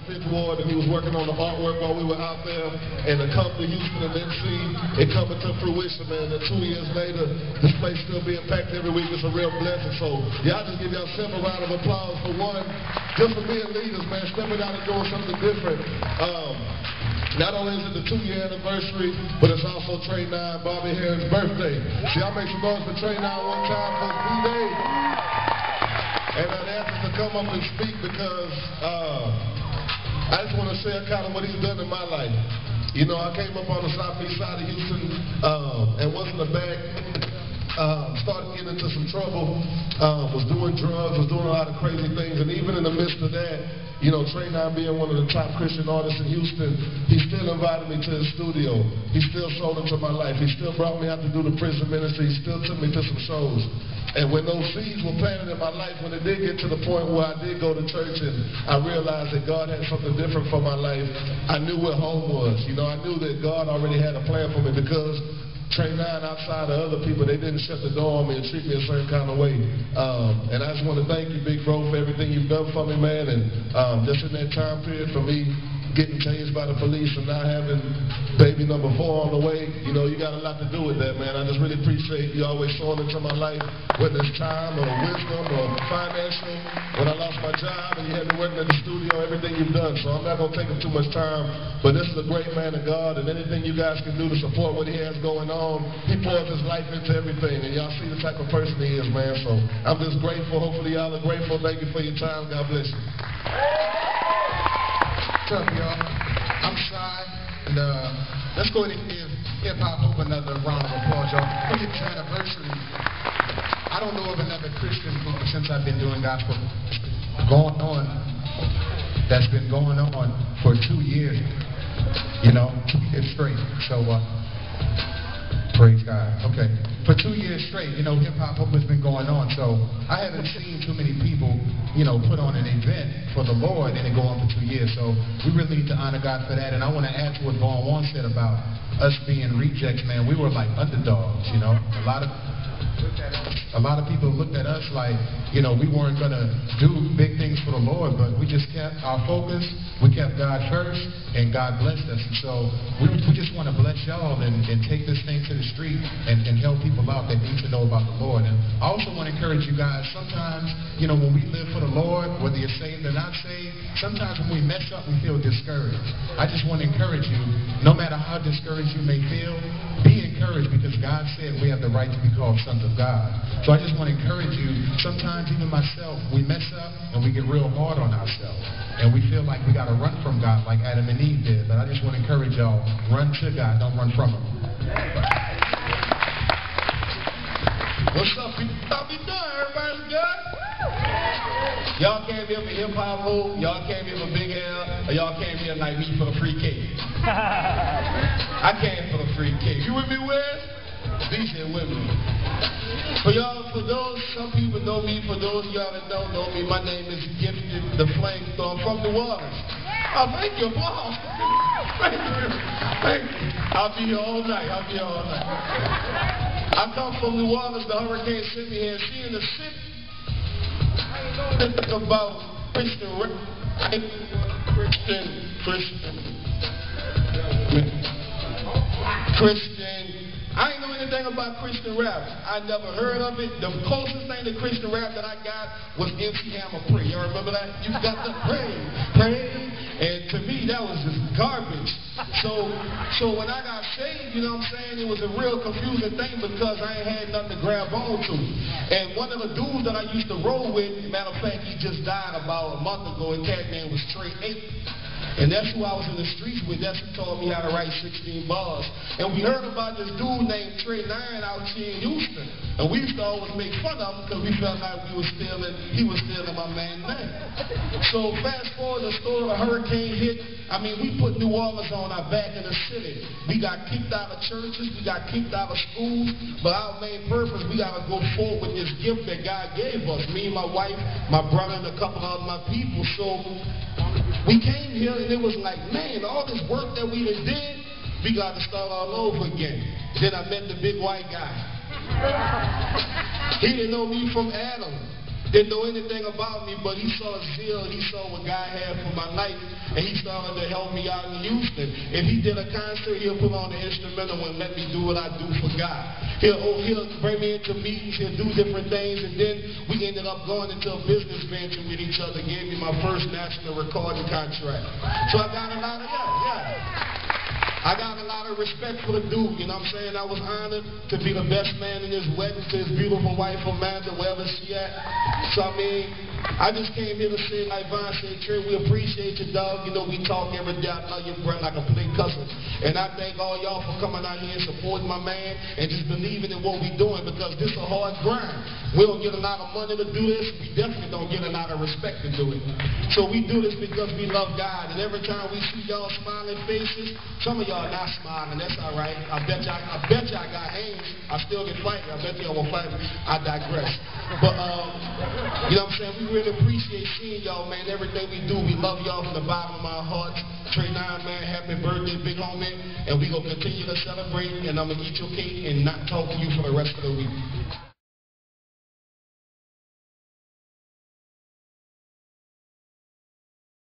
Fifth Ward, and he was working on the artwork while we were out there. And to come to Houston and then see it coming to fruition, man. And 2 years later, this place still being packed every week is a real blessing. So, y'all just give yourself a round of applause for one, just for being leaders, man, stepping out and doing something different. Not only is it the 2-year anniversary, but it's also Tre9, Bobby Harris' birthday. See, y'all make some noise for Tre9 one time for his B-Day. And I'd ask him to come up and speak because I just want to share kind of what he's done in my life. You know, I came up on the southeast side of Houston and wasn't a bad started getting into some trouble, was doing drugs, was doing a lot of crazy things, and even in the midst of that, you know, Tre9 being one of the top Christian artists in Houston, he still invited me to his studio. He still sold into my life. He still brought me out to do the prison ministry. He still took me to some shows. And when those seeds were planted in my life, when it did get to the point where I did go to church and I realized that God had something different for my life, I knew what home was. You know, I knew that God already had a plan for me because Tre9, outside of other people, they didn't shut the door on me and treat me a certain kind of way. And I just want to thank you, big bro, for everything you've done for me, man. And just in that time period, for me getting chased by the police and now having baby number 4 on the way, you know, you got a lot to do with that, man. I just really appreciate you always showing into my life, whether it's time or wisdom or financial. When I lost my job and you had me working in the studio, everything you've done. So I'm not going to take up too much time, but this is a great man of God, and anything you guys can do to support what he has going on, he pours his life into everything, and y'all see the type of person he is, man. So I'm just grateful. Hopefully y'all are grateful. Thank you for your time. God bless you. What's up, y'all? I'm Shy, and let's go ahead and give hip-hop Hope another round of applause, y'all. For your anniversary, I don't know of another Christian group since I've been doing gospel that's been going on for 2 years, you know, 2 years straight. So, praise God. Okay. For 2 years straight, you know, hip-hop Hope has been going on, so I haven't seen too many people, you know, put on an event for the Lord and it go on for 2 years. So we really need to honor God for that. And I want to add to what Vaughn Warren said about us being rejects, man. We were like underdogs, you know. A lot of people looked at us like, you know, we weren't going to do big things for the Lord, but we just kept our focus. We kept God first, and God blessed us. And so we just want to bless y'all and take this thing to the street and help people out that need to know about the Lord. And I also want to encourage you guys, sometimes, you know, when we live for the Lord, whether you're saved or not saved, sometimes when we mess up, we feel discouraged. I just want to encourage you, no matter how discouraged you may feel, be encouraged because God said we have the right to be called sons of God. So I just want to encourage you, sometimes even myself, we mess up and we get real hard on ourselves. And we feel like we got to run from God like Adam and Eve did. But I just want to encourage y'all, run to God, don't run from Him. What's up, people? How we doing? Everybody's good? Y'all came here for hip-hop Hope, y'all came here for Big L, or y'all came here like me for the free cake? I came for the free cake. You with me, Wes? These here with me. For y'all, for those, some people know me. For those of y'all that don't know me, my name is Gifted da Flamethrowa. I'm from New Orleans. Oh, thank you, boss. Thank you. Thank you. I'll be here all night. I'll be here all night. I come from New Orleans. The hurricane sent me here. See, in the city, I ain't think about Christian rap. I ain't Christian. I ain't know anything about Christian rap. I never heard of it. The closest thing to Christian rap that I got was MC Hammer Pray. Y'all remember that? You got to pray, pray. And to me, that was just garbage. So when I got saved, you know what I'm saying, it was a real confusing thing because I ain't had nothing to grab on to. And one of the dudes that I used to roll with, matter of fact, he just died about a month ago. His cat name was Tre9. And that's who I was in the streets with. That's who taught me how to write 16 bars. And we heard about this dude named Tre9 out here in Houston. And we used to always make fun of him because we felt like he was stealing my man's name. So fast forward the story, a hurricane hit. I mean, we put New Orleans on our back in the city. We got kicked out of churches. We got kicked out of schools. But our main purpose, we got to go forward with this gift that God gave us. Me and my wife, my brother, and a couple of my people. So we came here and it was like, man, all this work that we did, we got to start all over again. Then I met the big white guy. He didn't know me from Adam. didn't know anything about me, but he saw zeal, he saw what God had for my life, and he started to help me out in Houston. If he did a concert, he'll put on the instrumental and let me do what I do for God. He'll bring me into meetings, he'll do different things, and then we ended up going into a business venture with each other, gave me my first national recording contract. So I got a lot of, I got a lot of respect for the dude, you know what I'm saying? I was honored to be the best man in his wedding to his beautiful wife, Amanda, wherever she at. So, I mean, I just came here to say, like Von said, Tre, we appreciate you, dog. You know, we talk every day. I love your brother like a play cousin. And I thank all y'all for coming out here and supporting my man and just believing in what we're doing, because this is a hard grind. We don't get a lot of money to do this. We definitely don't get a lot of respect to do it. So we do this because we love God. And every time we see y'all smiling faces, some of y'all not smiling. That's all right. I bet y'all got aims. I still get fighting. I bet y'all will fight me. I digress. But, you know what I'm saying? We really appreciate seeing y'all, man. Everything we do, we love y'all from the bottom of our hearts. Tre9, man, happy birthday, big homie. And we going to continue to celebrate. And I'm going to eat your cake and not talk to you for the rest of the week.